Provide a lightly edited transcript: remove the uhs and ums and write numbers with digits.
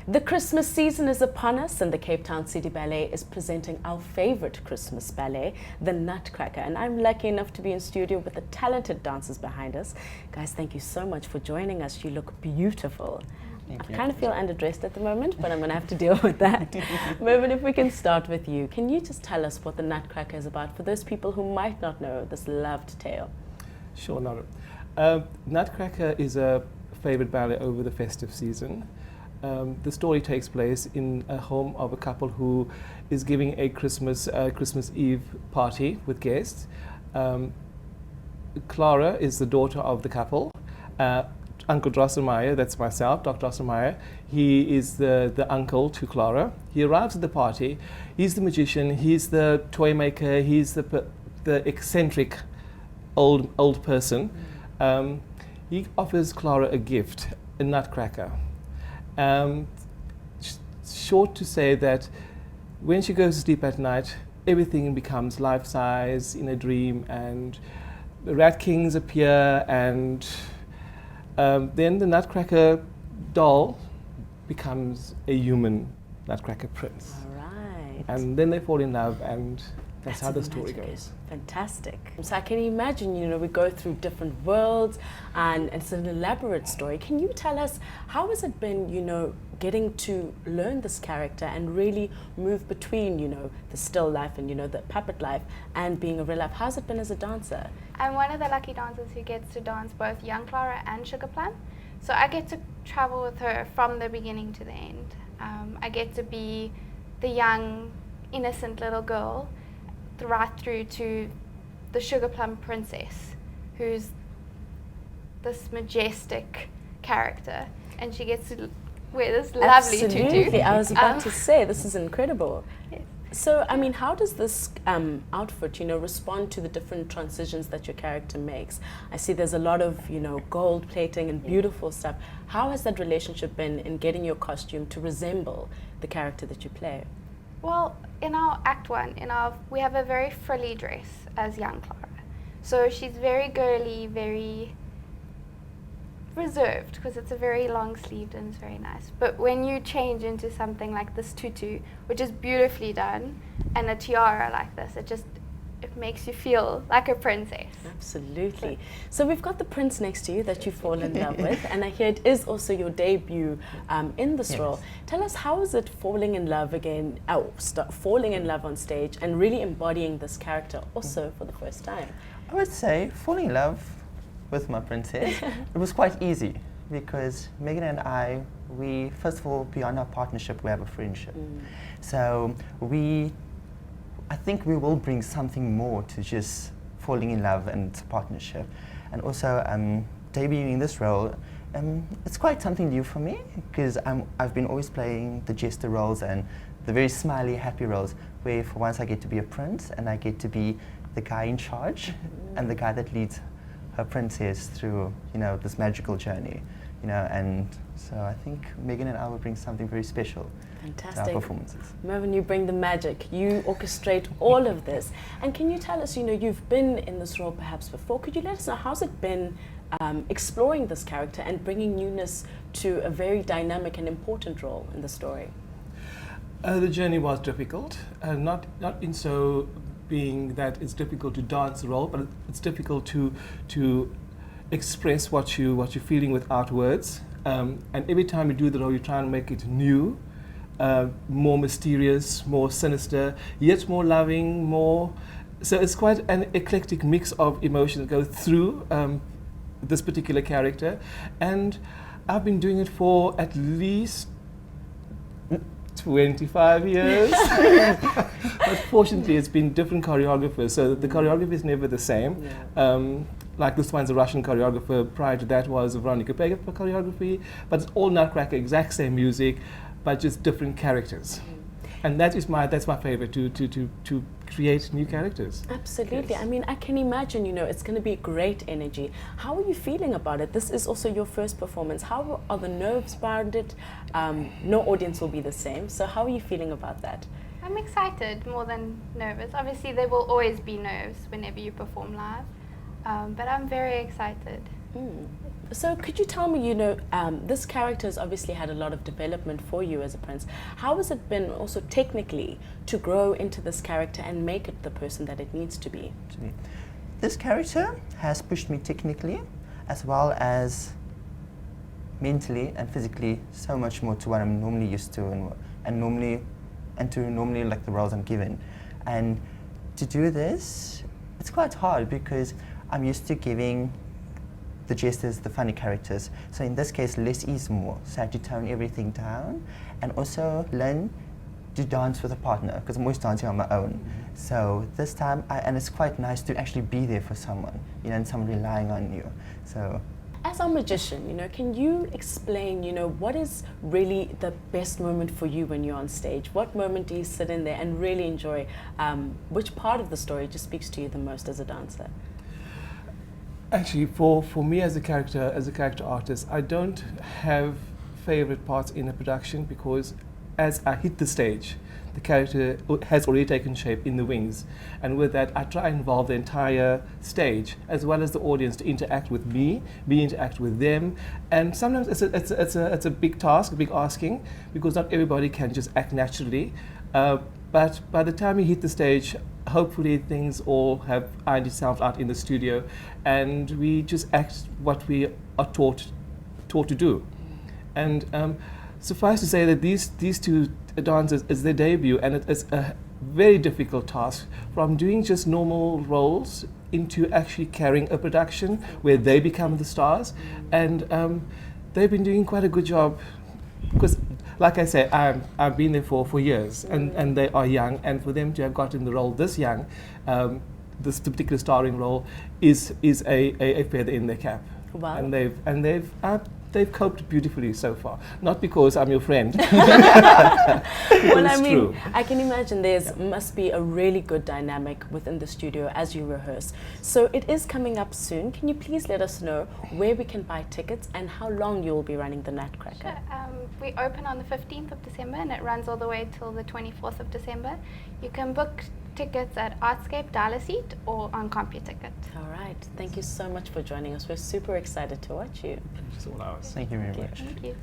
The Christmas season is upon us, and the Cape Town City Ballet is presenting our favorite Christmas ballet, the Nutcracker. And I'm lucky enough to be in studio with the talented dancers behind us. Guys, thank you so much for joining us. You look beautiful. I kind of feel underdressed at the moment, but I'm going to have to deal with that. Mervyn, if we can start with you, can you just tell us what the Nutcracker is about for those people who might not know this loved tale? Sure, Nora. Nutcracker is a favorite ballet over the festive season. The story takes place in a home of a couple who is giving a Christmas Eve party with guests. Clara is the daughter of the couple. Uncle Drosselmeyer, that's myself, Dr. Drosselmeyer, he is the uncle to Clara. He arrives at the party. He's the magician, he's the toy maker, he's the eccentric old person. He offers Clara a gift, a nutcracker. Short to say that when she goes to sleep at night, everything becomes life-size in a dream, and the rat kings appear, and then the Nutcracker doll becomes a human Nutcracker prince. All right. And then they fall in love, and that's how the story goes. Fantastic. So I can imagine, we go through different worlds, and it's an elaborate story. Can you tell us, how has it been, getting to learn this character and really move between, the still life and, the puppet life and being a real life? How's it been as a dancer? I'm one of the lucky dancers who gets to dance both Young Clara and Sugar Plum. So I get to travel with her from the beginning to the end. I get to be the young, innocent little girl right through to the Sugar Plum princess, who's this majestic character, and she gets to wear this lovely tutu. Absolutely, I was about to say, this is incredible. Yes. So, how does this outfit, respond to the different transitions that your character makes? I see there's a lot of, gold plating and beautiful stuff. How has that relationship been in getting your costume to resemble the character that you play? Well, in our Act 1, we have a very frilly dress as Young Clara. So she's very girly, very reserved, because it's a very long sleeved and it's very nice. But when you change into something like this tutu, which is beautifully done, and a tiara like this, it makes you feel like a princess. Absolutely. So we've got the prince next to you that you fall in love with, and I hear it is also your debut in this role. Tell us, how is it falling in love again, falling in love on stage and really embodying this character also for the first time? I would say falling in love with my princess, it was quite easy, because Megan and I, first of all, beyond our partnership, we have a friendship. So I think we will bring something more to just falling in love and partnership. And also debuting this role, it's quite something new for me, because I've been always playing the jester roles and the very smiley, happy roles, where for once I get to be a prince, and I get to be the guy in charge and the guy that leads her princess through, this magical journey, and so I think Megan and I will bring something very special. Fantastic. To our performances. Mervyn, you bring the magic. You orchestrate all of this. And can you tell us, you've been in this role perhaps before. Could you let us know, how's it been exploring this character and bringing newness to a very dynamic and important role in the story? The journey was difficult, not in so being that it's difficult to dance the role, but it's difficult to express what you're feeling without words. And every time you do the role, you try and make it new, more mysterious, more sinister, yet more loving, more. So it's quite an eclectic mix of emotions that go through this particular character, and I've been doing it for at least 25 years. But fortunately, it's been different choreographers, so the choreography is never the same. Like this one's a Russian choreographer. Prior to that was a Veronica Pega choreography. But it's all Nutcracker, exact same music, but just different characters. And that's my favorite, to create new characters. Absolutely. Yes. I can imagine, it's going to be great energy. How are you feeling about it? This is also your first performance. How are the nerves around it? No audience will be the same. So how are you feeling about that? I'm excited more than nervous. Obviously, there will always be nerves whenever you perform live, but I'm very excited. So could you tell me, this character has obviously had a lot of development for you as a prince. How has it been also technically to grow into this character and make it the person that it needs to be? This character has pushed me technically as well as mentally and physically so much more to what I'm normally used to and to normally like the roles I'm given. And to do this, it's quite hard because I'm used to giving the jesters, the funny characters. So in this case, less is more. So I have to tone everything down and also learn to dance with a partner because I'm always dancing on my own. So this time, and it's quite nice to actually be there for someone, and someone relying on you. So. As a magician, can you explain, what is really the best moment for you when you're on stage? What moment do you sit in there and really enjoy? Which part of the story just speaks to you the most as a dancer? Actually, for me as a character artist, I don't have favorite parts in a production because as I hit the stage, the character has already taken shape in the wings, and with that I try and involve the entire stage as well as the audience to interact with me interact with them, and sometimes it's a big task, a big asking, because not everybody can just act naturally, but by the time you hit the stage, hopefully things all have ironed itself out in the studio and we just act what we are taught to do. And suffice to say that these two dancers is their debut, and it's a very difficult task from doing just normal roles into actually carrying a production where they become the stars. And they've been doing quite a good job because, like I say, I've been there for years, and they are young, and for them to have gotten the role this young, this particular starring role is a feather in their cap. Wow. And they've coped beautifully so far. Not because I'm your friend. Well, I mean, true. I can imagine must be a really good dynamic within the studio as you rehearse. So it is coming up soon. Can you please let us know where we can buy tickets and how long you will be running the Nutcracker? Sure. We open on the 15th of December and it runs all the way till the 24th of December. You can book tickets at Artscape, Dial-A-Seat, or on CompuTicket. All right. Thank you so much for joining us. We're super excited to watch you. It's all ours. Thank you very much. Thank you.